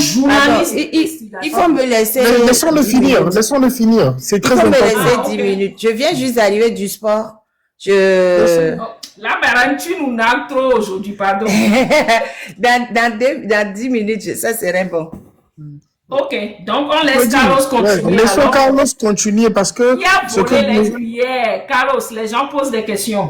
journaliste. Il faut me laisser. Laissons-le finir. Laissons-le finir. C'est très important. Il faut me laisser 10 minutes. Je viens juste d'arriver du sport. Là, Baran, tu nous nagues trop aujourd'hui, pardon. dans 10 minutes, ça serait bon. Ok, donc on laisse Carlos continuer. Laissons Carlos continuer parce que... Qui a volé les cuillères? Carlos, les gens posent des questions.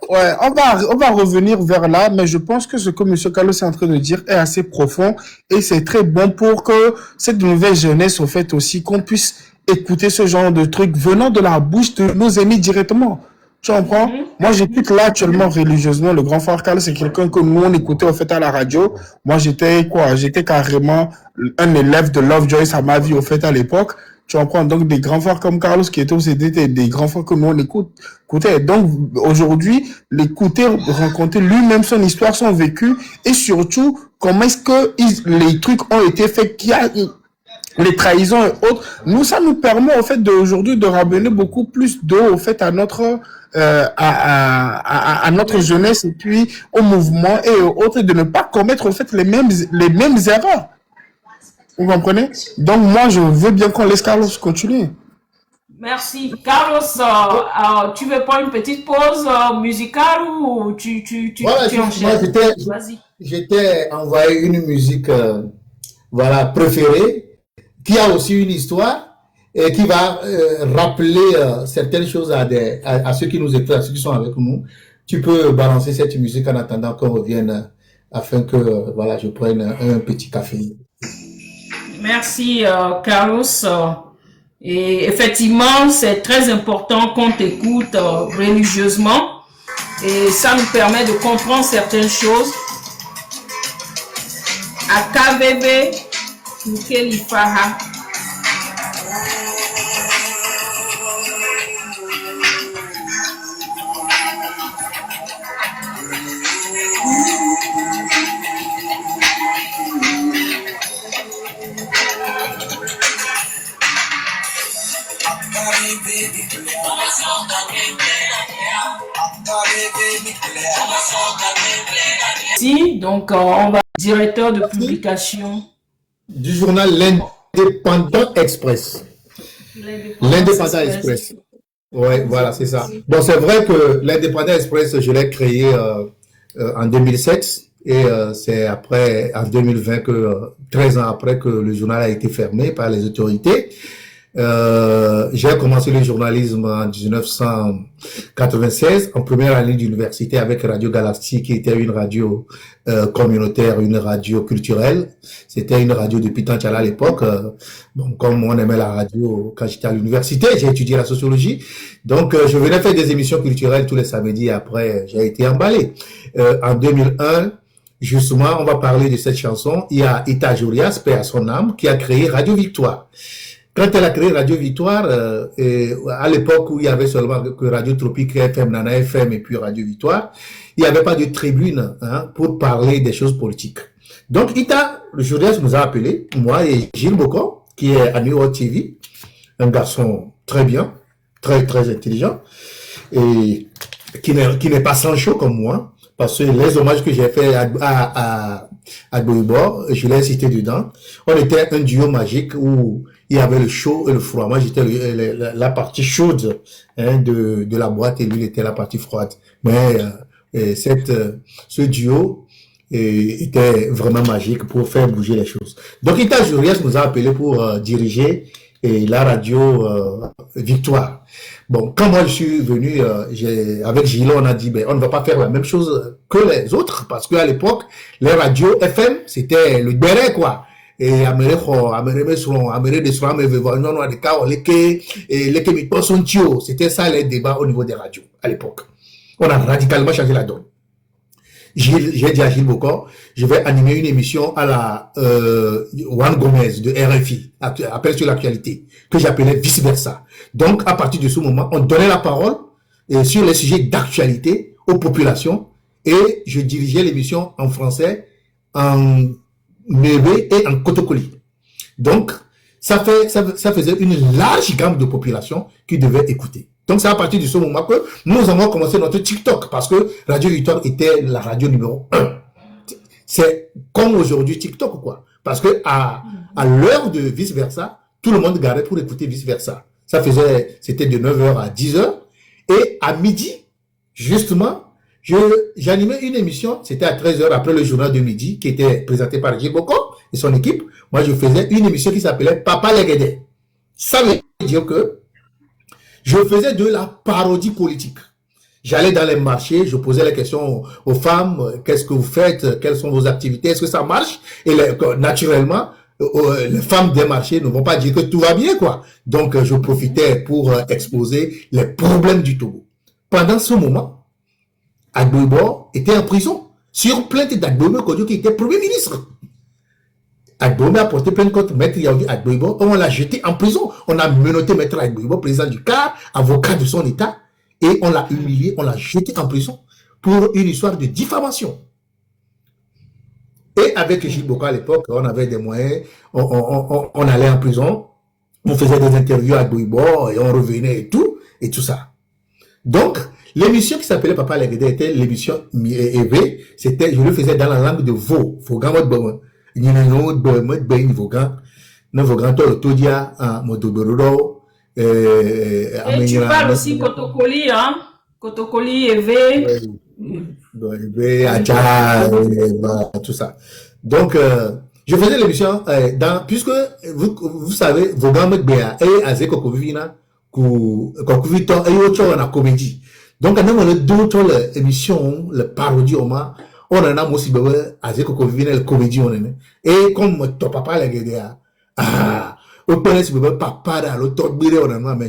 Ouais, on va revenir vers là, mais je pense que ce que M. Carlos est en train de dire est assez profond et c'est très bon pour que cette nouvelle jeunesse, au fait aussi, qu'on puisse écouter ce genre de trucs venant de la bouche de nos amis directement. Tu comprends? Moi, j'écoute là actuellement religieusement le grand frère Carlos, c'est quelqu'un que nous, on écoutait au fait à la radio. Moi, j'étais carrément un élève de Lovejoy à ma vie au fait à l'époque. Tu comprends? Donc, des grands frères comme Carlos qui étaient aussi des grands frères que nous, on écoutait. Donc, aujourd'hui, l'écouter, rencontrer lui-même son histoire, son vécu et surtout, comment est-ce que les trucs ont été faits, qu'il y a les trahisons et autres, ça nous permet au fait d'aujourd'hui de ramener beaucoup plus d'eau au fait à notre notre jeunesse et puis au mouvement et aux autres et de ne pas commettre au fait les mêmes erreurs. Vous comprenez? Donc moi je veux bien qu'on laisse Carlos continuer. Merci. Carlos, tu veux prendre une petite pause musicale ou tu enchaînes? Vas-y. J'étais envoyé une musique préférée qui a aussi une histoire et qui va rappeler certaines choses à ceux qui nous écoutent, à ceux qui sont avec nous. Tu peux balancer cette musique en attendant qu'on revienne afin que je prenne un petit café. Merci Carlos. Et effectivement, c'est très important qu'on t'écoute religieusement et ça nous permet de comprendre certaines choses. À KVV, Nikeli Faha. Si, donc on va directeur de publication du journal L'Indépendant Express. L'Indépendant Express. Ouais, voilà, c'est ça. Bon, c'est vrai que L'Indépendant Express, je l'ai créé en 2007 et c'est après, en 2020, 13 ans après que le journal a été fermé par les autorités. J'ai commencé le journalisme en 1996 en première année d'université avec Radio Galaxy qui était une radio communautaire, une radio culturelle. C'était une radio de Pitan-Tchala à l'époque. Bon, comme on aimait la radio quand j'étais à l'université, j'ai étudié la sociologie. Donc, je venais faire des émissions culturelles tous les samedis. Après, j'ai été emballé. En 2001, justement, on va parler de cette chanson. Il y a Ita Jurias, paix à son âme, qui a créé Radio Victoire. Quand elle a créé Radio Victoire, à l'époque où il y avait seulement que Radio Tropique FM, Nana FM et puis Radio Victoire, il n'y avait pas de tribune pour parler des choses politiques. Donc Ita, le journaliste nous a appelés, moi et Gilles Bocon, qui est à New York TV, un garçon très bien, très très intelligent, et qui n'est pas sans chaud comme moi, parce que les hommages que j'ai fait à Boibor, je l'ai cité dedans. On était un duo magique où il y avait le chaud et le froid. Moi, j'étais la partie chaude de la boîte et lui, il était la partie froide. Mais ce duo était vraiment magique pour faire bouger les choses. Donc, Ita Jurias nous a appelé pour diriger la radio Victoire. Bon, quand moi je suis venu avec Gilles, on a dit on ne va pas faire la même chose que les autres parce qu'à l'époque les radios FM c'était le béret quoi. Et c'était ça les débats au niveau des radios à l'époque. On a radicalement changé la donne. J'ai dit à Gilles Bocor, je vais animer une émission à la Juan Gomez de RFI, appel sur l'actualité, que j'appelais vice-versa. Donc, à partir de ce moment, on donnait la parole sur les sujets d'actualité aux populations et je dirigeais l'émission en français, en Nébé et en Kotokoli. Donc, ça faisait une large gamme de populations qui devaient écouter. Donc, c'est à partir de ce moment que nous avons commencé notre TikTok parce que Radio Victoire était la radio numéro 1. C'est comme aujourd'hui TikTok, quoi. Parce que à l'heure de vice-versa, tout le monde garait pour écouter vice-versa. C'était de 9h à 10h. Et à midi, justement, j'animais une émission, c'était à 13h après le journal de midi, qui était présenté par Gilles Boko et son équipe. Moi, je faisais une émission qui s'appelait Papa Legede. Ça veut dire que je faisais de la parodie politique. J'allais dans les marchés, je posais les questions aux femmes, qu'est-ce que vous faites, quelles sont vos activités, est-ce que ça marche? Et naturellement, les femmes des marchés ne vont pas dire que tout va bien, quoi. Donc, je profitais pour exposer les problèmes du Togo. Pendant ce moment, Agbo était en prison sur plainte d'Agbo Kodjo qui était Premier ministre. Agbo a porté plainte contre Maître Yaoudi Agbo. On l'a jeté en prison. On a menotté Maître Agbo, président du CAR, avocat de son État, et on l'a humilié, on l'a jeté en prison pour une histoire de diffamation. Et avec Gilles Boko à l'époque, on avait des moyens, on allait en prison, on faisait des interviews à Agbo et on revenait et tout ça. Donc, l'émission qui s'appelait Papa Legede était l'émission EV, je le faisais dans la langue de Vaud. Et tu parles aussi Kotokoli, hein? Kotokoli, EV. Tout ça. Donc, je faisais l'émission puisque vous savez, Vogan Mekbea et Azeko Kovina, Kokuvito et autre en comédie. Donc, quand on a d'autres émissions, le parodie, on en a aussi Azeko Kovina, le comédie, et comme ton papa l'a gagné, au point si papa dans l'autre mais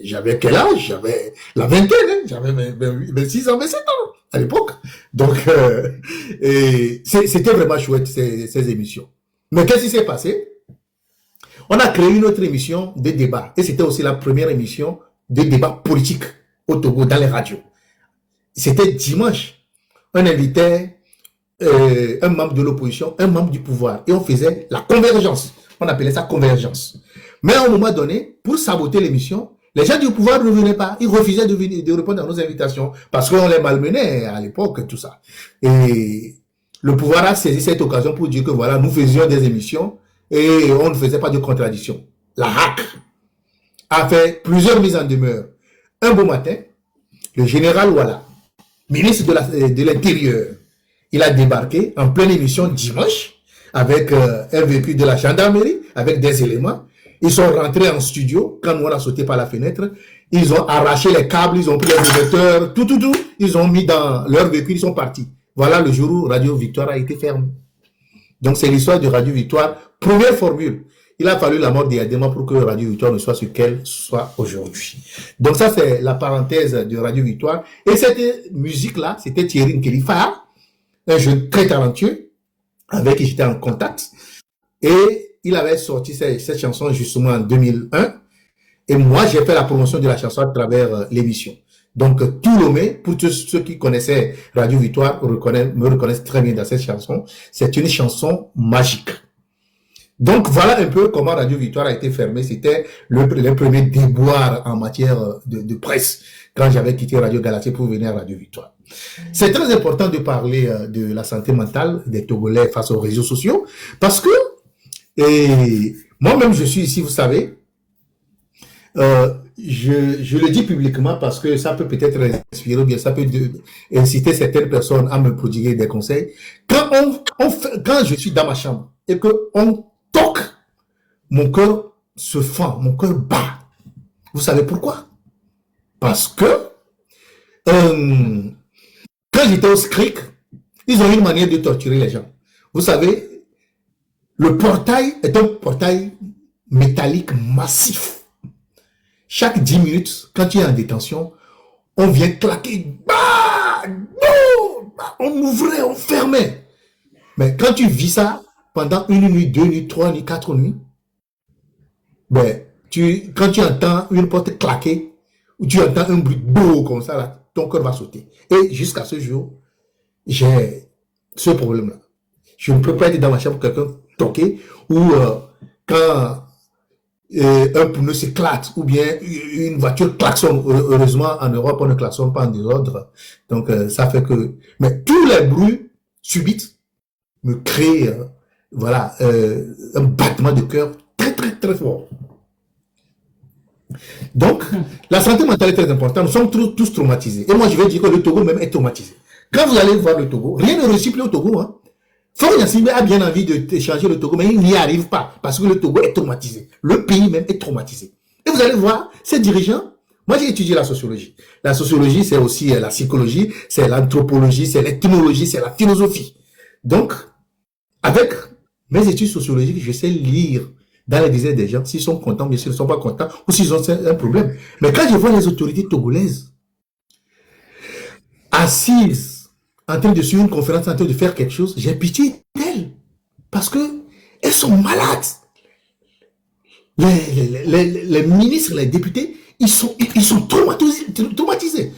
j'avais quel âge? J'avais la vingtaine, j'avais 26 ans, 27 ans à l'époque. Donc, c'était vraiment chouette ces émissions. Mais qu'est-ce qui s'est passé? On a créé une autre émission de débat. Et c'était aussi la première émission de débat politique au Togo, dans les radios. C'était dimanche. On invitait un membre de l'opposition, un membre du pouvoir. Et on faisait la convergence. On appelait ça convergence. Mais à un moment donné, pour saboter l'émission, les gens du pouvoir ne venaient pas. Ils refusaient de répondre à nos invitations parce qu'on les malmenait à l'époque, tout ça. Et le pouvoir a saisi cette occasion pour dire que voilà, nous faisions des émissions et on ne faisait pas de contradiction. La HAC a fait plusieurs mises en demeure. Un beau matin, le général Ouala, ministre de l'Intérieur, il a débarqué en pleine émission dimanche avec un véhicule de la gendarmerie, avec des éléments. Ils sont rentrés en studio, quand on a sauté par la fenêtre, ils ont arraché les câbles, ils ont pris les émetteurs, tout, ils ont mis dans leur véhicule, ils sont partis. Voilà le jour où Radio Victoire a été fermée. Donc c'est l'histoire de Radio Victoire, première formule. Il a fallu la mort d'Yadema pour que Radio Victoire ne soit ce qu'elle soit aujourd'hui. Donc ça c'est la parenthèse de Radio Victoire. Et cette musique-là, c'était Thierry Nkelifa, un jeune très talentueux, avec qui j'étais en contact. Et il avait sorti cette chanson justement en 2001. Et moi, j'ai fait la promotion de la chanson à travers l'émission. Donc, tout Lomé, pour tous ceux qui connaissaient Radio Victoire, me reconnaissent très bien dans cette chanson. C'est une chanson magique. Donc, voilà un peu comment Radio Victoire a été fermée. C'était le premier déboire en matière de presse quand j'avais quitté Radio Galaxie pour venir à Radio Victoire. C'est très important de parler de la santé mentale des Togolais face aux réseaux sociaux parce que moi-même, je suis ici, vous savez, je le dis publiquement parce que ça peut peut-être inspirer, ou bien ça peut inciter certaines personnes à me prodiguer des conseils. Quand je suis dans ma chambre et que on toque, mon cœur se fend, mon cœur bat. Vous savez pourquoi? Parce que quand j'étais au SCRIC, ils ont une manière de torturer les gens. Vous savez, le portail est un portail métallique massif. Chaque 10 minutes, quand tu es en détention, on vient claquer. Bah, on ouvrait, on fermait. Mais quand tu vis ça pendant 1 nuit, 2 nuits, 3 nuits, 4 nuits, ben, quand tu entends une porte claquer, ou tu entends un bruit beau comme ça, là, ton cœur va sauter. Et jusqu'à ce jour, j'ai ce problème-là. Je ne peux pas être dans ma chambre quelqu'un toqué, ou quand un pneu s'éclate, ou bien une voiture klaxonne. Heureusement, en Europe, on ne klaxonne pas en désordre. Donc, ça fait que... Mais tous les bruits subites me créent voilà, un battement de cœur très, très, très fort. Donc, la santé mentale est très importante. Nous sommes tous traumatisés. Et moi, je vais dire que le Togo même est traumatisé. Quand vous allez voir le Togo, rien ne réussit plus au Togo. Hein. Faure Gnassingbé a bien envie de changer le Togo, mais il n'y arrive pas parce que le Togo est traumatisé. Le pays même est traumatisé. Et vous allez voir, ces dirigeants, moi j'ai étudié la sociologie. La sociologie, c'est aussi la psychologie, c'est l'anthropologie, c'est l'ethnologie, c'est la philosophie. Donc, avec mes études sociologiques, je sais lire dans les dizaines des gens s'ils sont contents, bien s'ils ne sont pas contents, ou s'ils ont un problème. Mais quand je vois les autorités togolaises assises, en train de suivre une conférence, en train de faire quelque chose, j'ai pitié d'elles. Parce que elles sont malades. Les ministres, les députés, ils sont traumatisés.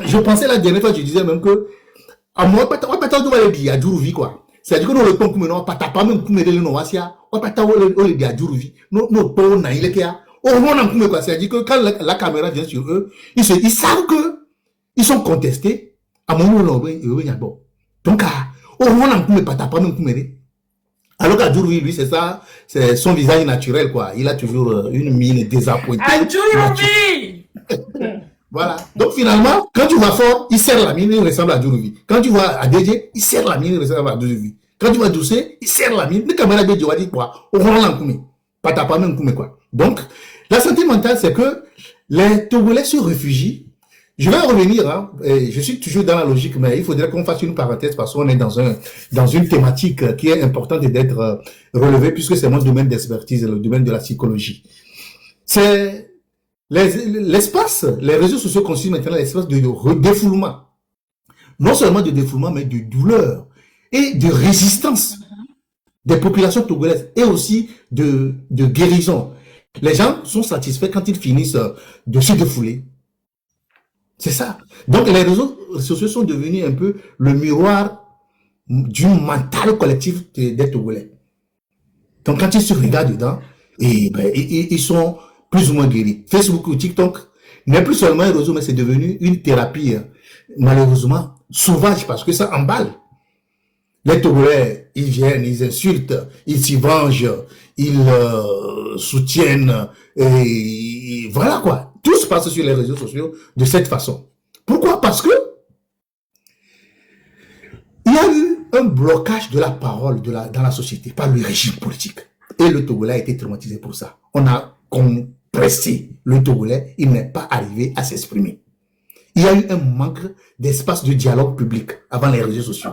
Je pensais la dernière fois, je disais même que, à moi, pas tant de dire à Djourouvi, quoi. C'est-à-dire que nous le pompons maintenant, pas même comme les noasia, pas tant de dire à Djourouvi. Nous, pour naïle qu'il y a. C'est-à-dire que quand la caméra vient sur eux, ils savent que, ils sont contestés. À mon moment, bon. Donc, alors qu'à Djourouvi, lui, c'est ça, c'est son visage naturel, quoi. Il a toujours une mine désappointée. Voilà. Donc, finalement, quand tu vas fort, il serre la mine, il ressemble à Djourouvi. Quand tu vas à DJ, il serre la mine, il ressemble à Djourouvi. Quand tu vas doucer, il serre la mine. Le caméra de Djourouvi, quoi. Au rond, pas même quoi. Donc, la santé mentale, c'est que les Togolais se réfugient. Je vais en revenir, hein. Je suis toujours dans la logique, mais il faudrait qu'on fasse une parenthèse parce qu'on est dans une thématique qui est importante d'être relevée puisque c'est mon domaine d'expertise, le domaine de la psychologie. C'est l'espace, les réseaux sociaux constituent maintenant l'espace de défoulement. Non seulement de défoulement, mais de douleur et de résistance des populations togolaises et aussi de guérison. Les gens sont satisfaits quand ils finissent de se défouler. C'est ça. Donc, les réseaux sociaux sont devenus un peu le miroir du mental collectif des Togolais. Donc, quand ils se regardent dedans, ils sont plus ou moins guéris. Facebook ou TikTok n'est plus seulement un réseau, mais c'est devenu une thérapie, malheureusement, sauvage, parce que ça emballe. Les Togolais, ils viennent, ils insultent, ils s'y vengent, ils soutiennent, et voilà quoi. Tout se passe sur les réseaux sociaux de cette façon. Pourquoi? Parce que il y a eu un blocage de la parole dans la société par le régime politique. Et le Togolais a été traumatisé pour ça. On a compressé le Togolais, il n'est pas arrivé à s'exprimer. Il y a eu un manque d'espace de dialogue public avant les réseaux sociaux.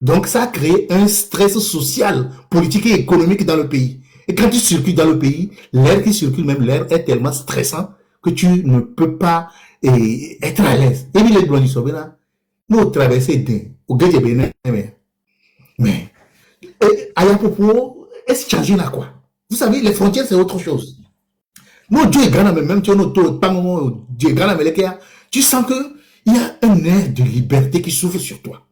Donc ça a créé un stress social, politique et économique dans le pays. Et quand tu circules dans le pays, l'air qui circule, même l'air est tellement stressant que tu ne peux pas être à l'aise. Et il est loin du Sobena. Nous traversons au Bénin, mais Ayapopo, est-ce que changé là quoi? Vous savez, les frontières c'est autre chose. Nous Dieu est grand, même tu Dieu est grand, tu sens que il y a un air de liberté qui s'ouvre sur toi.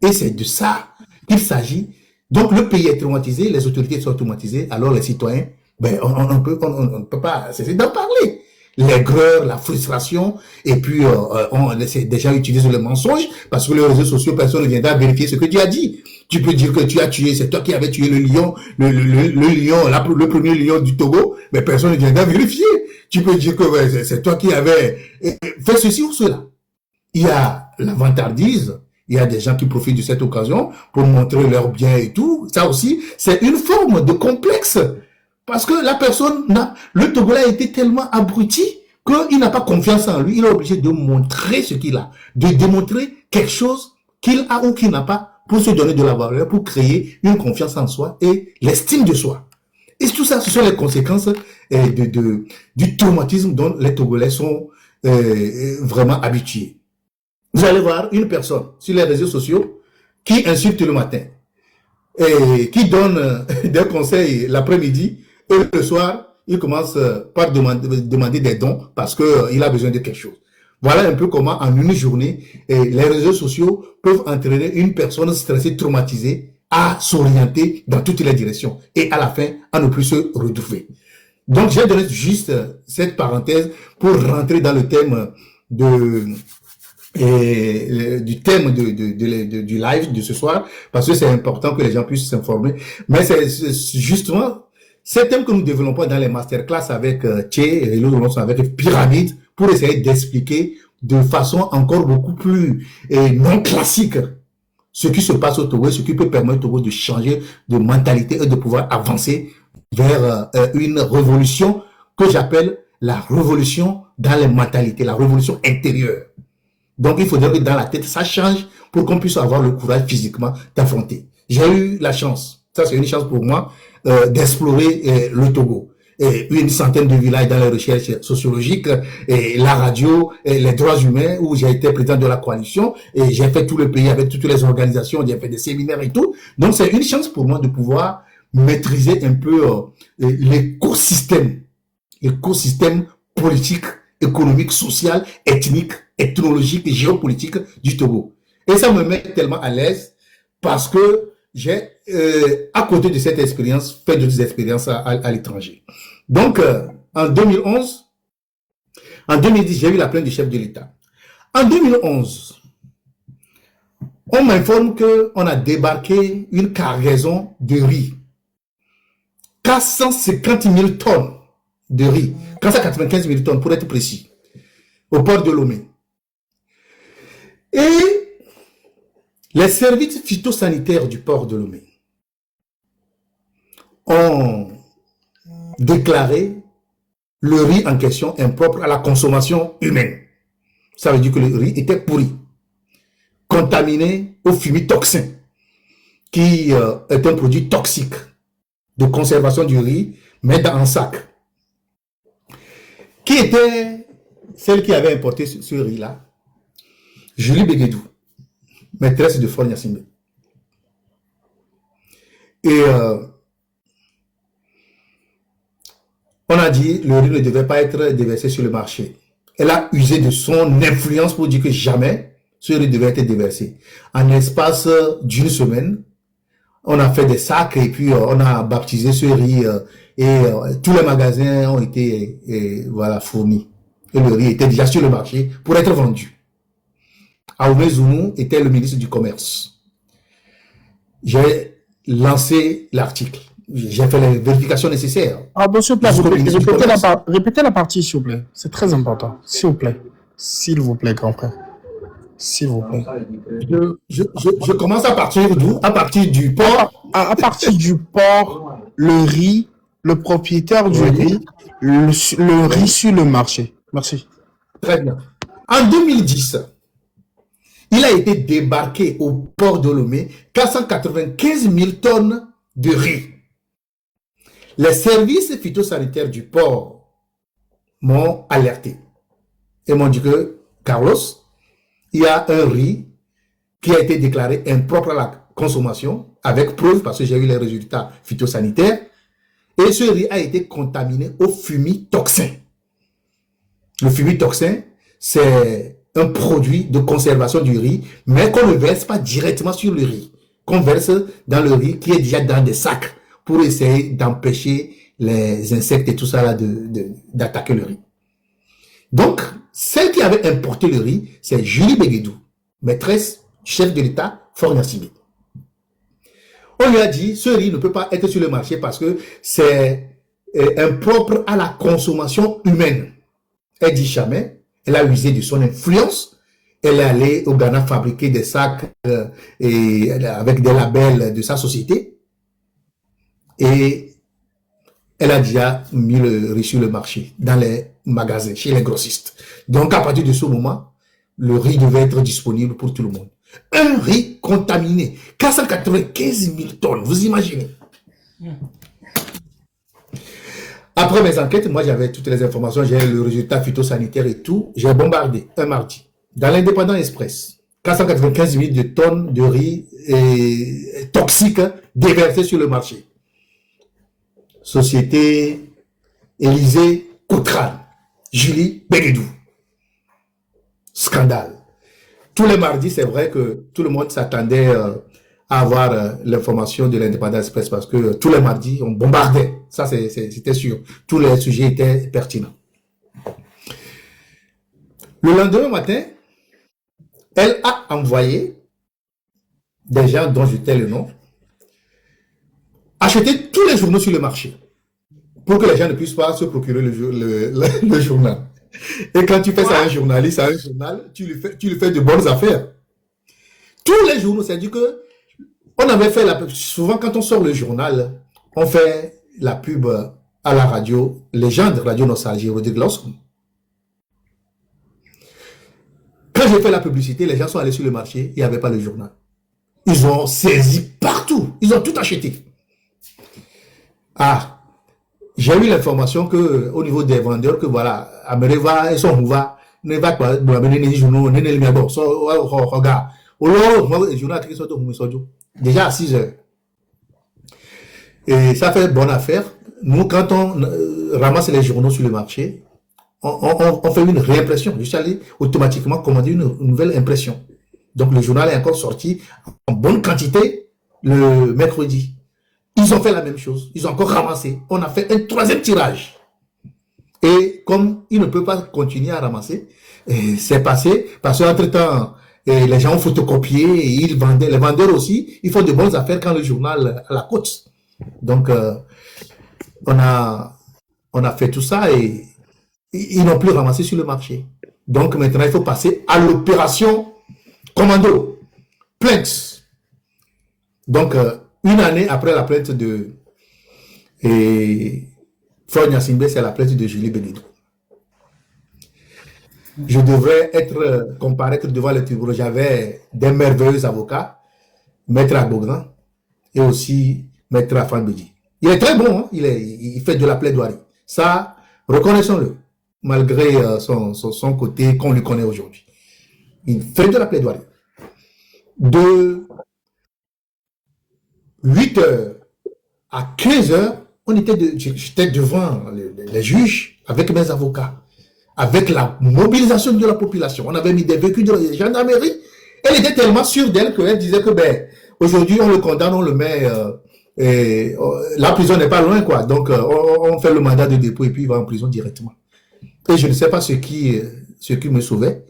Et c'est de ça qu'il s'agit. Donc le pays est traumatisé, les autorités sont traumatisées, alors les citoyens, on ne peut pas cesser d'en parler. L'aigreur, la frustration, et puis des gens utilisent le mensonge, parce que les réseaux sociaux, personne ne viendra vérifier ce que tu as dit. Tu peux dire que tu as tué, c'est toi qui avais tué le lion, le lion, le premier lion du Togo, mais personne ne viendra vérifier. Tu peux dire que c'est toi qui avais fait ceci ou cela. Il y a la vantardise, il y a des gens qui profitent de cette occasion pour montrer leurs biens et tout. Ça aussi, c'est une forme de complexe. Parce que la personne le Togolais a été tellement abruti qu'il n'a pas confiance en lui. Il est obligé de montrer ce qu'il a, de démontrer quelque chose qu'il a ou qu'il n'a pas pour se donner de la valeur, pour créer une confiance en soi et l'estime de soi. Et tout ça, ce sont les conséquences du traumatisme dont les Togolais sont vraiment habitués. Vous allez voir une personne sur les réseaux sociaux qui insulte le matin et qui donne des conseils l'après-midi. Et le soir, il commence par demander des dons parce qu'il a besoin de quelque chose. Voilà un peu comment, en une journée, les réseaux sociaux peuvent entraîner une personne stressée, traumatisée, à s'orienter dans toutes les directions et à la fin, à ne plus se retrouver. Donc, j'ai donné juste cette parenthèse pour rentrer dans le thème du thème du live de ce soir, parce que c'est important que les gens puissent s'informer. Mais c'est justement ces thèmes que nous développons dans les masterclass avec Tché et l'autre avec Pyramide pour essayer d'expliquer de façon encore beaucoup plus non classique ce qui se passe au Togo, ce qui peut permettre au Togo de changer de mentalité et de pouvoir avancer vers une révolution que j'appelle la révolution dans les mentalités, la révolution intérieure. Donc, il faudrait que dans la tête, ça change pour qu'on puisse avoir le courage physiquement d'affronter. J'ai eu la chance, ça c'est une chance pour moi, d'explorer le Togo. Et une centaine de villages dans les recherches sociologiques, et la radio, et les droits humains, où j'ai été président de la coalition, et j'ai fait tout le pays avec toutes les organisations, j'ai fait des séminaires et tout. Donc, c'est une chance pour moi de pouvoir maîtriser un peu l'écosystème politique, économique, social, ethnique, ethnologique et géopolitique du Togo. Et ça me met tellement à l'aise parce que j'ai, à côté de cette expérience, fait d'autres expériences à l'étranger. Donc, en 2011, en 2010, j'ai eu la plainte du chef de l'État. En 2011, on m'informe qu'on a débarqué une cargaison de riz. 450 000 tonnes de riz. 495 000 tonnes, pour être précis, au port de Lomé. Et les services phytosanitaires du port de Lomé ont déclaré le riz en question impropre à la consommation humaine. Ça veut dire que le riz était pourri, contaminé au fumitoxin, qui est un produit toxique de conservation du riz, mais dans un sac. Qui était celle qui avait importé ce riz-là? Julie Béguédou, maîtresse de Fort Gnassingbé. Et on a dit le riz ne devait pas être déversé sur le marché. Elle a usé de son influence pour dire que jamais ce riz devait être déversé. En l'espace d'une semaine, on a fait des sacs et puis on a baptisé ce riz et tous les magasins ont été voilà, fournis. Et le riz était déjà sur le marché pour être vendu. Aoumé Zounou était le ministre du Commerce. J'ai lancé l'article. J'ai fait les vérifications nécessaires. Ah bon, s'il vous plaît, répétez la partie, s'il vous plaît. C'est très important. S'il vous plaît. S'il vous plaît, grand frère. S'il vous plaît. Je commence à partir d'où? À partir du port. À partir du port, le riz, le propriétaire du riz, le riz sur le marché. Merci. Très bien. En 2010, il a été débarqué au port de Lomé 495 000 tonnes de riz. Les services phytosanitaires du port m'ont alerté et m'ont dit que, Carlos, il y a un riz qui a été déclaré impropre à la consommation, avec preuve, parce que j'ai eu les résultats phytosanitaires, et ce riz a été contaminé au fumitoxin. Le fumitoxin, c'est un produit de conservation du riz, mais qu'on ne verse pas directement sur le riz, qu'on verse dans le riz qui est déjà dans des sacs pour essayer d'empêcher les insectes et tout ça là d'attaquer le riz. Donc, celle qui avait importé le riz, c'est Julie Béguédou, maîtresse, chef de l'État, Fort Gnassingbé. On lui a dit, ce riz ne peut pas être sur le marché parce que c'est impropre à la consommation humaine. Elle dit jamais, elle a usé de son influence, elle est allée au Ghana fabriquer des sacs et avec des labels de sa société et elle a déjà mis le riz sur le marché, dans les magasins, chez les grossistes. Donc à partir de ce moment, le riz devait être disponible pour tout le monde. Un riz contaminé, 495 000 tonnes, vous imaginez? Après mes enquêtes, moi j'avais toutes les informations, j'ai le résultat phytosanitaire et tout. J'ai bombardé un mardi dans l'Indépendant Express 495 000 tonnes de riz toxiques déversées sur le marché. Société Élysée Coutral, Julie Béguédou. Scandale. Tous les mardis, c'est vrai que tout le monde s'attendait à avoir l'information de l'Indépendant Express parce que tous les mardis, on bombardait. Ça, c'était sûr. Tous les sujets étaient pertinents. Le lendemain matin, Elle a envoyé des gens dont je tais le nom, acheter tous les journaux sur le marché pour que les gens ne puissent pas se procurer le journal. Et quand tu fais ça à un journaliste, à un journal, tu lui fais de bonnes affaires. Tous les journaux, c'est-à-dire que on avait fait souvent quand on sort le journal, on fait la pub à la radio, les gens de Radio Nostalgie, Rodrigue Lawson. Quand j'ai fait la publicité, les gens sont allés sur le marché, il n'y avait pas le journal. Ils ont saisi partout, ils ont tout acheté. Ah, j'ai eu l'information que au niveau des vendeurs, que voilà, Amereva et son Mouva, ne va pas amener les journaux, ne les bon, regarde. Déjà à 6 heures. Et ça fait bonne affaire. Nous, quand on ramasse les journaux sur le marché, on fait une réimpression. Je suis allé automatiquement commander une nouvelle impression. Donc le journal est encore sorti en bonne quantité le mercredi. Ils ont fait la même chose. Ils ont encore ramassé. On a fait un 3e tirage. Et comme ils ne peuvent pas continuer à ramasser, c'est passé. Parce qu'entre-temps, les gens ont photocopié et ils vendaient. Les vendeurs aussi, ils font de bonnes affaires quand le journal à la côte. Donc, on a fait tout ça et ils n'ont plus ramassé sur le marché. Donc maintenant, il faut passer à l'opération commando, plainte. Donc, une année après la plainte de Florent Gnassingbé, c'est la plainte de Julie Bénédou. Je devrais comparaître devant les tribunaux. J'avais des merveilleux avocats, Maître Agbogran et aussi Maître Afan Bédi. Il est très bon, hein? Il fait de la plaidoirie. Ça, reconnaissons-le, malgré son côté qu'on lui connaît aujourd'hui. Il fait de la plaidoirie. De 8 heures à 15 heures, j'étais devant les juges avec mes avocats, avec la mobilisation de la population. On avait mis des véhicules de la gendarmerie. Elle était tellement sûre d'elle qu'elle disait que aujourd'hui on le condamne, on le met, la prison n'est pas loin, quoi. Donc on fait le mandat de dépôt et puis il va en prison directement. Et je ne sais pas ce qui me sauvait,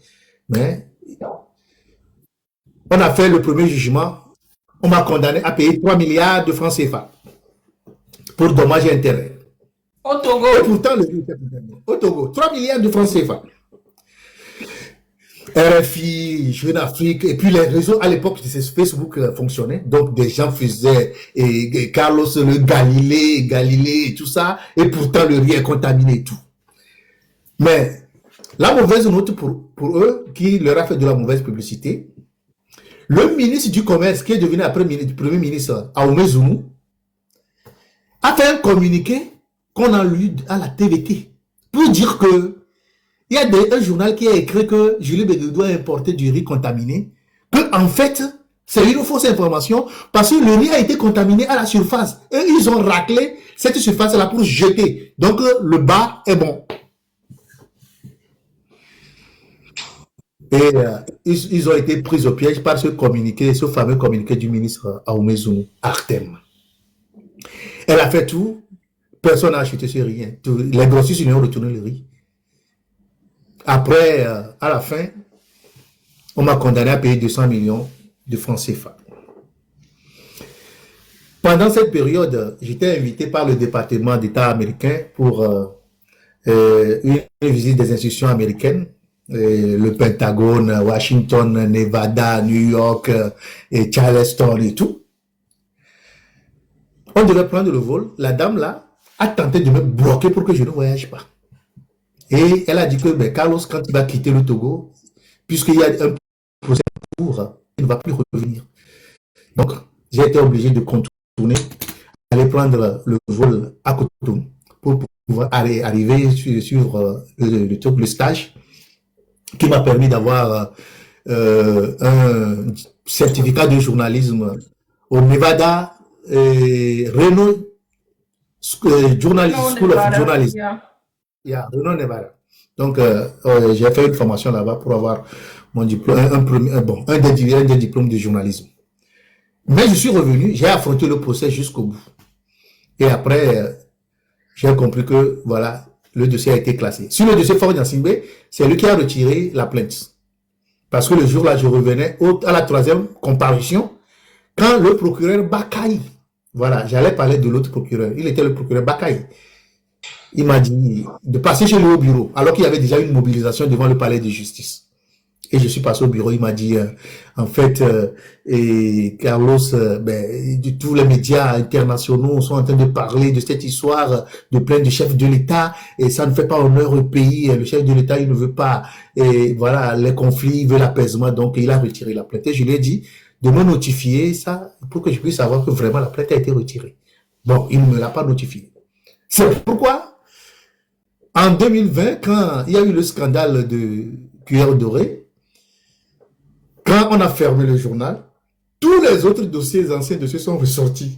mais on a fait le premier jugement. On m'a condamné à payer 3 milliards de francs CFA pour dommages et intérêts. Au Togo. Et pourtant, au Togo, 3 milliards de francs CFA. RFI, Jeune Afrique, et puis les réseaux, à l'époque, Facebook fonctionnait. Donc, des gens faisaient, et Carlos le Galilée, et tout ça, et pourtant, le riz est contaminé et tout. Mais, la mauvaise note pour eux, qui leur a fait de la mauvaise publicité, le ministre du Commerce, qui est devenu après premier ministre, Ahmed Zoumou, a fait un communiqué qu'on a lu à la TVT pour dire que il y a un journal qui a écrit que Julie Bénédou a importé du riz contaminé, que en fait, c'est une fausse information parce que le riz a été contaminé à la surface et ils ont raclé cette surface-là pour jeter. Donc, le bas est bon. Et ils ont été pris au piège par ce fameux communiqué du ministre Ahmed Zoumou, Artem. Elle a fait tout, personne n'a acheté ce riz. Les grossistes lui ont retourné le riz. Après, à la fin, on m'a condamné à payer 200 millions de francs CFA. Pendant cette période, j'étais invité par le département d'État américain pour une visite des institutions américaines. Le Pentagone, Washington, Nevada, New York, et Charleston et tout. On devait prendre le vol. La dame là a tenté de me bloquer pour que je ne voyage pas. Et elle a dit que Carlos, quand il va quitter le Togo, puisqu'il y a un procès en cours, il ne va plus revenir. Donc, j'ai été obligé de contourner, aller prendre le vol à Cotonou pour pouvoir arriver sur le stage qui m'a permis d'avoir un certificat de journalisme au Nevada Reno School of Journalism. Reno, Nevada. Donc, j'ai fait une formation là-bas pour avoir mon diplôme, un des diplômes de journalisme. Mais je suis revenu, j'ai affronté le procès jusqu'au bout. Et après, j'ai compris que, voilà, le dossier a été classé. Sur le dossier Florent Gnassingbé, c'est lui qui a retiré la plainte. Parce que le jour-là, je revenais à la troisième comparution, quand le procureur Bakaï, voilà, j'allais parler de l'autre procureur, il était le procureur Bakaï, il m'a dit de passer chez lui au bureau, alors qu'il y avait déjà une mobilisation devant le palais de justice. Et je suis passé au bureau, il m'a dit, en fait, et Carlos, tous les médias internationaux sont en train de parler de cette histoire de plainte du chef de l'État, et ça ne fait pas honneur au pays, le chef de l'État, il ne veut pas, et voilà, les conflits, il veut l'apaisement, donc il a retiré la plainte. Et je lui ai dit de me notifier ça, pour que je puisse savoir que vraiment la plainte a été retirée. Bon, il ne me l'a pas notifié. C'est pourquoi, en 2020, quand il y a eu le scandale de Cuillère Dorée, quand on a fermé le journal, tous les autres dossiers, anciens dossiers sont ressortis.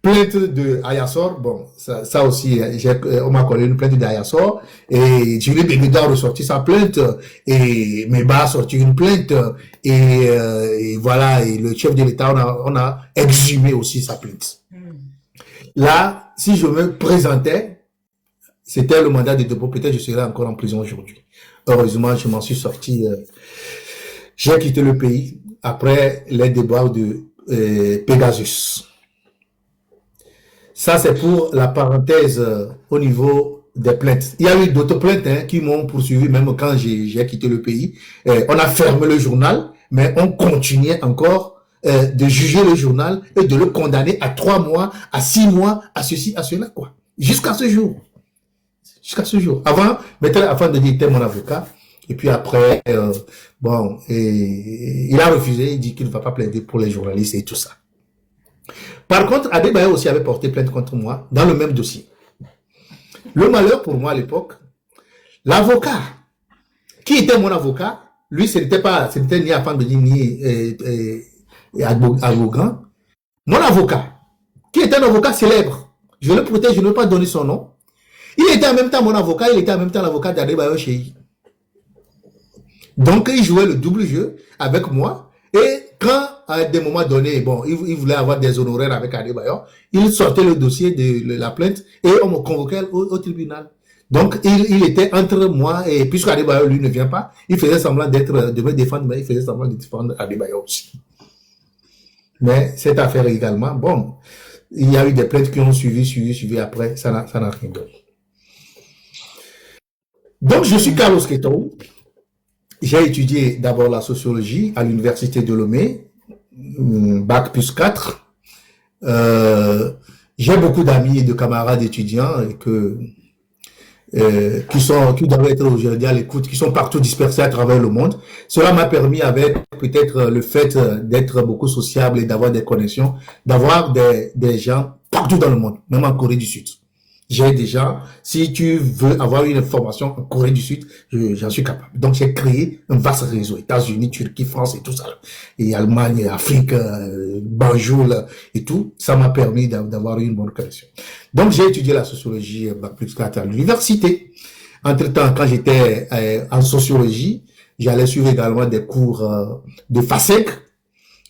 Plainte de Ayassor, bon, ça aussi, on m'a collé une plainte d'Ayassor, et Julie Bégueda a ressorti sa plainte, et Meba a sorti une plainte, et voilà, et le chef de l'État, on a exhumé aussi sa plainte. Là, si je me présentais, c'était le mandat de dépôt, peut-être je serais encore en prison aujourd'hui. Heureusement, je m'en suis sorti. J'ai quitté le pays après les déboires de Pegasus. Ça, c'est pour la parenthèse au niveau des plaintes. Il y a eu d'autres plaintes qui m'ont poursuivi même quand j'ai quitté le pays. On a fermé le journal, mais on continuait encore de juger le journal et de le condamner à 3 mois, à 6 mois, à ceci, à cela, quoi. Jusqu'à ce jour. Jusqu'à ce jour. Avant de dire, t'es mon avocat. Et puis après, bon, il a refusé, il dit qu'il ne va pas plaider pour les journalistes et tout ça. Par contre, Adebayo aussi avait porté plainte contre moi dans le même dossier. Le malheur pour moi à l'époque, l'avocat, qui était mon avocat, lui, ce n'était ni Afandeli ni Agogan. Mon avocat, qui était un avocat célèbre, je le protège, je ne veux pas donner son nom. Il était en même temps mon avocat, il était en même temps l'avocat d'Adebayo Cheyi. Donc, il jouait le double jeu avec moi. Et quand, à des moments donnés, bon, il voulait avoir des honoraires avec Adebayo, il sortait le dossier de la plainte et on me convoquait au tribunal. Donc, il était entre moi et, puisque Adebayo, lui, ne vient pas, il faisait semblant de me défendre, mais il faisait semblant de défendre Adebayo aussi. Mais cette affaire également, bon, il y a eu des plaintes qui ont suivi après, ça n'a rien donné. Donc, je suis Carlos Ketou. J'ai étudié d'abord la sociologie à l'université de Lomé, bac plus 4. J'ai beaucoup d'amis et de camarades étudiants qui doivent être aujourd'hui à l'écoute, qui sont partout dispersés à travers le monde. Cela m'a permis, avec peut-être le fait d'être beaucoup sociable et d'avoir des connexions, d'avoir des gens partout dans le monde, même en Corée du Sud. J'ai déjà, si tu veux avoir une formation en Corée du Sud, j'en suis capable. Donc, j'ai créé un vaste réseau, États-Unis, Turquie, France et tout ça. Et Allemagne, Afrique, Banjul et tout. Ça m'a permis d'avoir une bonne connexion. Donc, j'ai étudié la sociologie, bac plus 4 à l'université. Entre-temps, quand j'étais en sociologie, j'allais suivre également des cours de FASEG.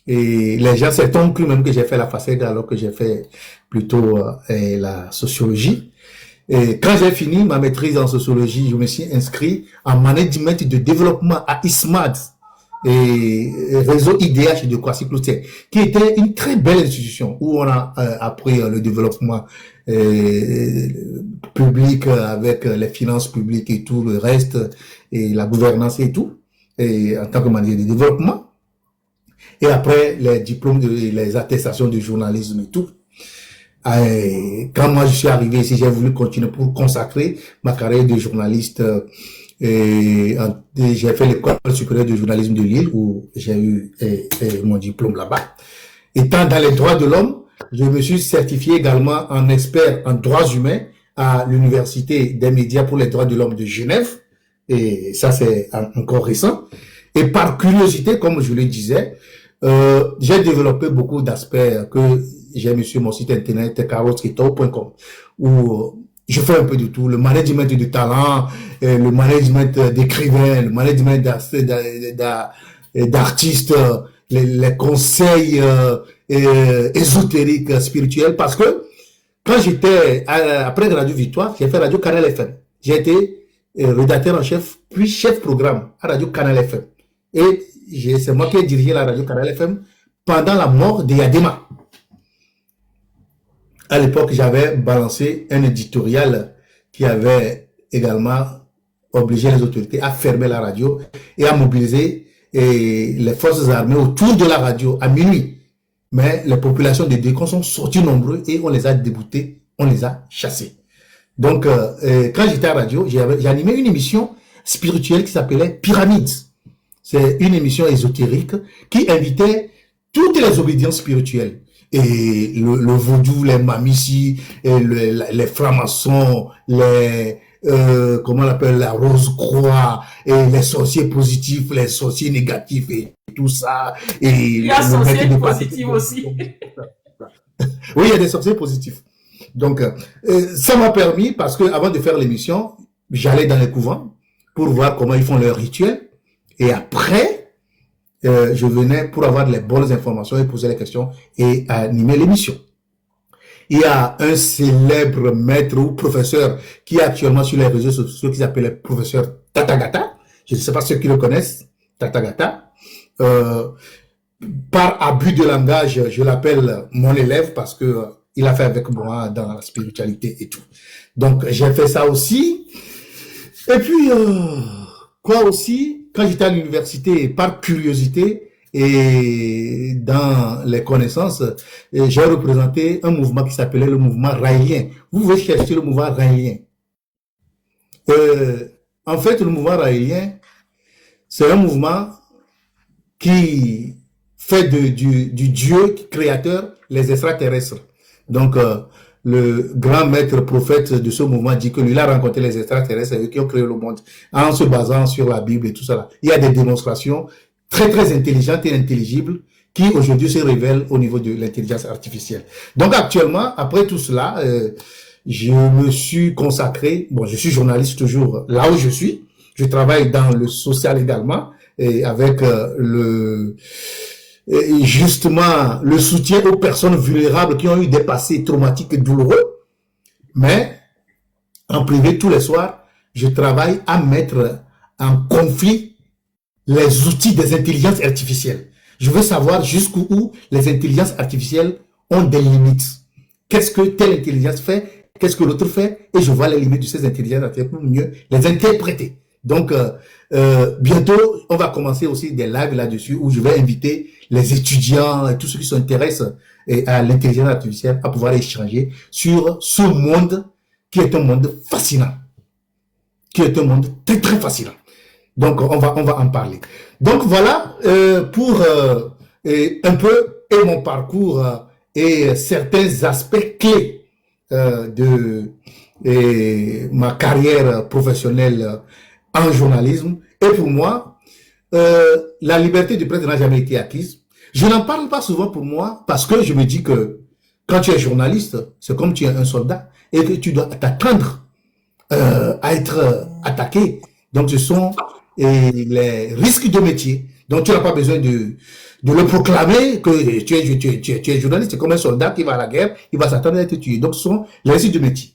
Et les gens s'étonnent cru même que j'ai fait la FASEG alors que j'ai fait plutôt la sociologie. Et quand j'ai fini ma maîtrise en sociologie, je me suis inscrit en management de développement à ISMAD et réseau IDH de Kwasi Cloutier, qui était une très belle institution où on a appris le développement public avec les finances publiques et tout le reste et la gouvernance et tout, et en tant que manager de développement. Et après, les diplômes, les attestations de journalisme et tout. Quand moi je suis arrivé ici, j'ai voulu continuer pour consacrer ma carrière de journaliste. J'ai fait l'école supérieure de journalisme de Lille où j'ai eu mon diplôme là-bas. Étant dans les droits de l'homme, je me suis certifié également en expert en droits humains à l'université des médias pour les droits de l'homme de Genève. Et ça, c'est encore récent. Et par curiosité, comme je le disais, j'ai développé beaucoup d'aspects que j'ai mis sur mon site internet carlosketou.com où je fais un peu de tout, le management de talent, le management d'écrivains, le management d'artistes, les conseils ésotériques, spirituels, parce que quand j'étais après Radio Victoire, j'ai fait Radio Canal FM. J'ai été rédacteur en chef, puis chef programme à Radio Canal FM. Et c'est moi qui ai dirigé la radio Canal FM pendant la mort de Yadema. À l'époque, j'avais balancé un éditorial qui avait également obligé les autorités à fermer la radio et à mobiliser les forces armées autour de la radio à minuit. Mais les populations de Décon sont sorties nombreux et on les a déboutés, on les a chassés. Donc, quand j'étais à la radio, j'ai animé une émission spirituelle qui s'appelait Pyramides. C'est une émission ésotérique qui invitait toutes les obédiences spirituelles. Et le vaudou, les mamissis, les francs-maçons, comment on appelle, la rose-croix, et les sorciers positifs, les sorciers négatifs et tout ça. Et il y a sorciers positifs aussi. Oui, il y a des sorciers positifs. Donc, ça m'a permis, parce que avant de faire l'émission, j'allais dans les couvents pour voir comment ils font leur rituel. Et après, je venais pour avoir les bonnes informations et poser les questions et animer l'émission. Il y a un célèbre maître ou professeur qui est actuellement sur les réseaux sociaux qui s'appelle le professeur Tathagata. Je ne sais pas ceux qui le connaissent, Tathagata. Par abus de langage, je l'appelle mon élève parce que il a fait avec moi dans la spiritualité et tout. Donc, j'ai fait ça aussi. Et puis, quoi aussi, quand j'étais à l'université, par curiosité et dans les connaissances, j'ai représenté un mouvement qui s'appelait le mouvement raélien. Vous pouvez chercher le mouvement raélien. En fait, le mouvement raélien, c'est un mouvement qui fait du Dieu créateur les extraterrestres. Donc, le grand maître prophète de ce mouvement dit que lui, il a rencontré les extraterrestres qui ont créé le monde en se basant sur la Bible et tout ça. Il y a des démonstrations très, très intelligentes et intelligibles qui aujourd'hui se révèlent au niveau de l'intelligence artificielle. Donc, actuellement, après tout cela, je me suis consacré, bon, je suis journaliste toujours là où je suis. Je travaille dans le social également et avec justement le soutien aux personnes vulnérables qui ont eu des passés traumatiques et douloureux. Mais en privé, tous les soirs, je travaille à mettre en conflit les outils des intelligences artificielles. Je veux savoir jusqu'où les intelligences artificielles ont des limites. Qu'est-ce que telle intelligence fait? Qu'est-ce que l'autre fait? Et je vois les limites de ces intelligences artificielles pour mieux les interpréter. Donc, bientôt, on va commencer aussi des lives là-dessus où je vais inviter les étudiants et tous ceux qui s'intéressent à l'intelligence artificielle à pouvoir échanger sur ce monde qui est un monde fascinant, qui est un monde très très fascinant. Donc, on va en parler. Donc, voilà pour un peu et mon parcours et certains aspects clés de ma carrière professionnelle en journalisme. Et pour moi, la liberté de presse n'a jamais été acquise. Je n'en parle pas souvent pour moi parce que je me dis que quand tu es journaliste, c'est comme tu es un soldat et que tu dois t'attendre à être attaqué. Donc, ce sont les risques de métier. Donc, tu n'as pas besoin de le proclamer que tu es journaliste. C'est comme un soldat qui va à la guerre, il va s'attendre à être tué. Donc, ce sont les risques de métier.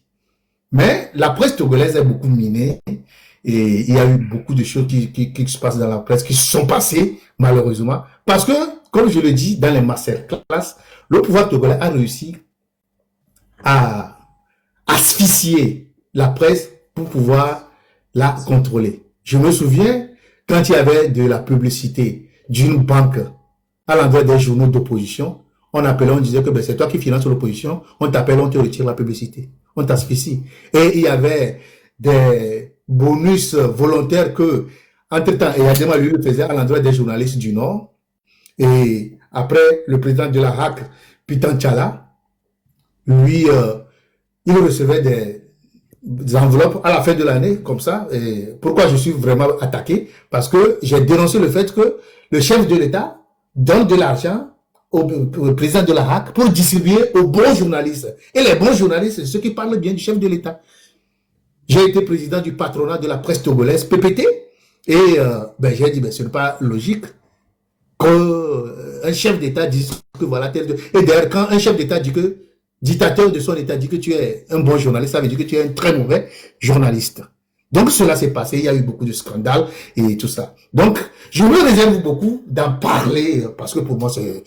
Mais la presse togolaise est beaucoup minée. Et il y a eu beaucoup de choses qui se passent dans la presse, qui se sont passées, malheureusement. Parce que, comme je le dis dans les masterclass, le pouvoir togolais a réussi à asphyxier la presse pour pouvoir la contrôler. Je me souviens, quand il y avait de la publicité d'une banque à l'endroit des journaux d'opposition, on appelait, on disait que ben, c'est toi qui finances l'opposition, on t'appelle, on te retire la publicité. On t'asphyxie. Et il y avait des bonus volontaires que, entre-temps, Yadema lui le faisait à l'endroit des journalistes du Nord. Et après, le président de la RAC, Pitan Tchala, lui, il recevait des enveloppes à la fin de l'année, comme ça. Et pourquoi je suis vraiment attaqué? Parce que j'ai dénoncé le fait que le chef de l'État donne de l'argent au président de la RAC pour distribuer aux bons journalistes. Et les bons journalistes, c'est ceux qui parlent bien du chef de l'État. J'ai été président du patronat de la presse togolaise, PPT, et j'ai dit, ce n'est pas logique qu'un chef d'État dise que voilà tel... Et d'ailleurs, quand un chef d'État dit que, dictateur de son État dit que tu es un bon journaliste, ça veut dire que tu es un très mauvais journaliste. Donc, cela s'est passé, il y a eu beaucoup de scandales et tout ça. Donc, je me réserve beaucoup d'en parler parce que pour moi, c'est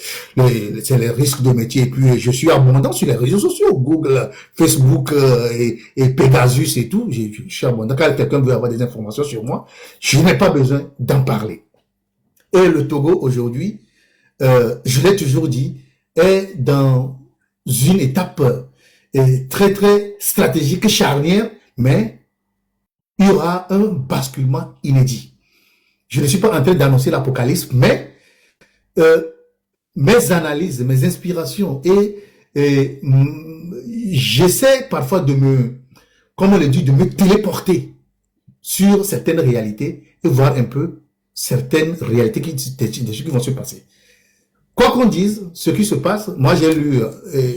les risques de métier. Et puis, je suis abondant sur les réseaux sociaux, Google, Facebook et Pegasus et tout. Je suis abondant. Quand quelqu'un veut avoir des informations sur moi, je n'ai pas besoin d'en parler. Et le Togo, aujourd'hui, je l'ai toujours dit, est dans une étape très, très stratégique, charnière, mais il y aura un basculement inédit. Je ne suis pas en train d'annoncer l'apocalypse, mais mes analyses, mes inspirations et j'essaie parfois de comme on le dit, de me téléporter sur certaines réalités et voir un peu certaines réalités qui vont se passer. Quoi qu'on dise, ce qui se passe, moi j'ai lu,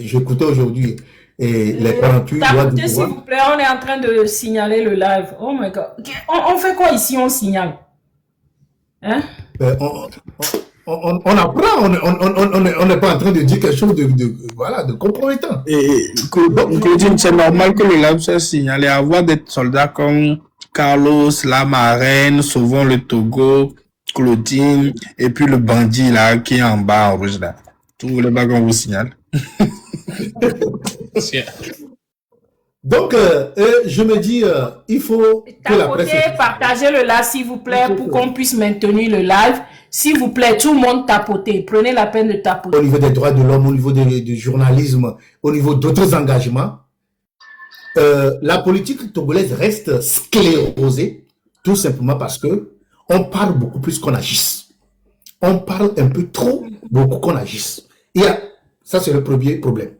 j'écoutais aujourd'hui les 48 lois du s'il pouvoir. vous plaît, on est en train de signaler le live. Oh my God. On fait quoi ici? On signale. Hein? On apprend, on n'est pas en train de dire quelque chose de compromettant. Et Claudine, c'est normal que le live soit signalé. Avoir des soldats comme Carlos, la marraine, souvent le Togo, Claudine, et puis le bandit là qui est en bas en rouge là. Tout voulez pas qu'on vous signale. Donc, je me dis, il faut que la presse... Partagez le live, s'il vous plaît, pour qu'on puisse maintenir le live. S'il vous plaît, tout le monde tapotez. Prenez la peine de tapoter. Au niveau des droits de l'homme, au niveau du journalisme, au niveau d'autres engagements, la politique togolaise reste sclérosée, tout simplement parce que on parle beaucoup plus qu'on agisse. On parle un peu trop beaucoup qu'on agisse. Ça, c'est le premier problème.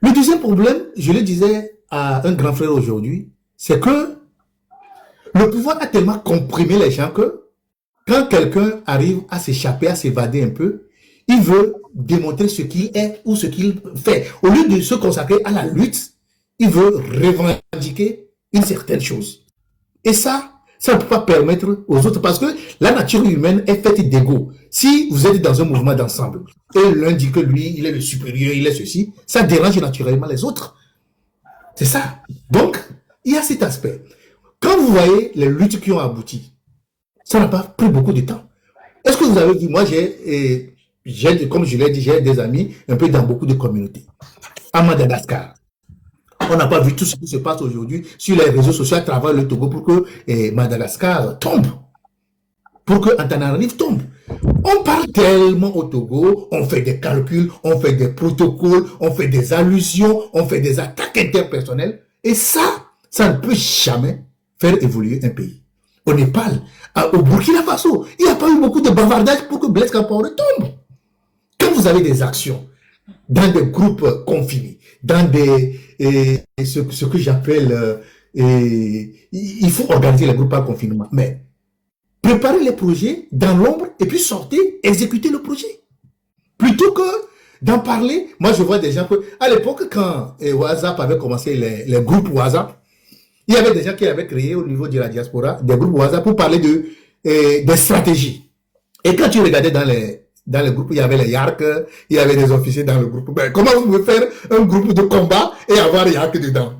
Le deuxième problème, je le disais à un grand frère aujourd'hui, c'est que le pouvoir a tellement comprimé les gens que quand quelqu'un arrive à s'échapper, à s'évader un peu, il veut démontrer ce qu'il est ou ce qu'il fait. Au lieu de se consacrer à la lutte, il veut revendiquer une certaine chose. Et ça ne peut pas permettre aux autres parce que la nature humaine est faite d'ego. Si vous êtes dans un mouvement d'ensemble et l'un dit que lui, il est le supérieur, il est ceci, ça dérange naturellement les autres. C'est ça. Donc, il y a cet aspect. Quand vous voyez les luttes qui ont abouti, ça n'a pas pris beaucoup de temps. Est-ce que vous avez vu, moi, comme je l'ai dit, j'ai des amis un peu dans beaucoup de communautés. À Madagascar, on n'a pas vu tout ce qui se passe aujourd'hui sur les réseaux sociaux à travers le Togo pour que Madagascar tombe. Pour que Antananarivo tombe. On parle tellement au Togo, on fait des calculs, on fait des protocoles, on fait des allusions, on fait des attaques interpersonnelles. Et ça ne peut jamais faire évoluer un pays. Au Népal, au Burkina Faso, il n'y a pas eu beaucoup de bavardage pour que Blaise Compaoré tombe. Quand vous avez des actions dans des groupes confinés, dans ce que j'appelle, il faut organiser les groupes par confinement, mais préparer les projets dans l'ombre et puis sortir, exécuter le projet. Plutôt que d'en parler, moi je vois des gens que, à l'époque quand WhatsApp avait commencé les groupes WhatsApp, il y avait des gens qui avaient créé au niveau de la diaspora des groupes WhatsApp pour parler des stratégies. Et quand tu regardais dans le groupe, il y avait les YARC, il y avait des officiers dans le groupe. Ben, comment vous pouvez faire un groupe de combat et avoir les YARC dedans?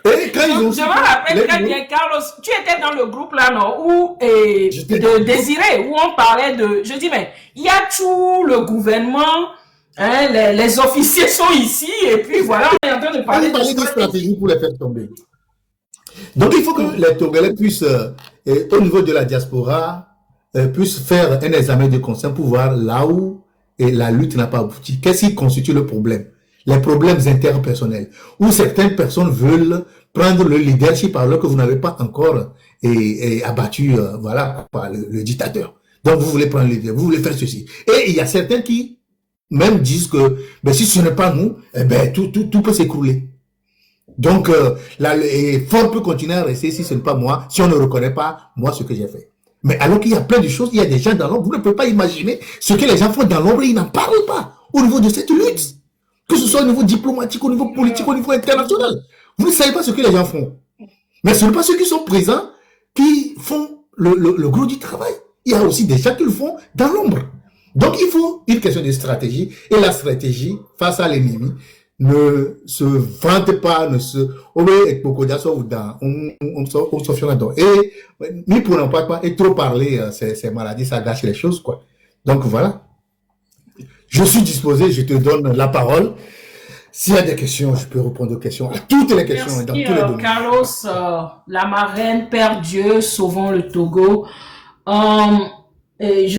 Et quand je me rappelle très bien, Carlos, tu étais dans le groupe là, non, où de Désiré, où on parlait de... Je dis, mais il y a tout le gouvernement, hein, les officiers sont ici, et puis voilà, on est en train de parler de stratégie pour les faire tomber. Donc il faut que les Togolais puissent, au niveau de la diaspora, puissent faire un examen de conscience pour voir là où la lutte n'a pas abouti. Qu'est-ce qui constitue le problème? Les problèmes interpersonnels, où certaines personnes veulent prendre le leadership alors que vous n'avez pas encore abattu voilà, le dictateur. Donc vous voulez prendre le leadership, vous voulez faire ceci. Et il y a certains qui même disent que ben, si ce n'est pas nous, eh ben, tout peut s'écrouler. Donc fort peut continuer à rester si ce n'est pas moi, si on ne reconnaît pas moi ce que j'ai fait. Mais alors qu'il y a plein de choses, il y a des gens dans l'ombre, vous ne pouvez pas imaginer ce que les gens font dans l'ombre, ils n'en parlent pas au niveau de cette lutte. Que ce soit au niveau diplomatique, au niveau politique, au niveau international. Vous ne savez pas ce que les gens font. Mais ce n'est pas ceux qui sont présents qui font le gros du travail. Il y a aussi des gens qui le font dans l'ombre. Donc il faut une question de stratégie. Et la stratégie face à l'ennemi ne se vante pas, ne se... Et ni pour n'en pas, et trop parler, ces maladies, ça gâche les choses, quoi. Donc voilà. Je suis disposé, je te donne la parole. S'il y a des questions, je peux répondre aux questions, à toutes les questions, Merci, dans tous les domaines. Carlos, la marraine, Père Dieu, sauvons le Togo. Et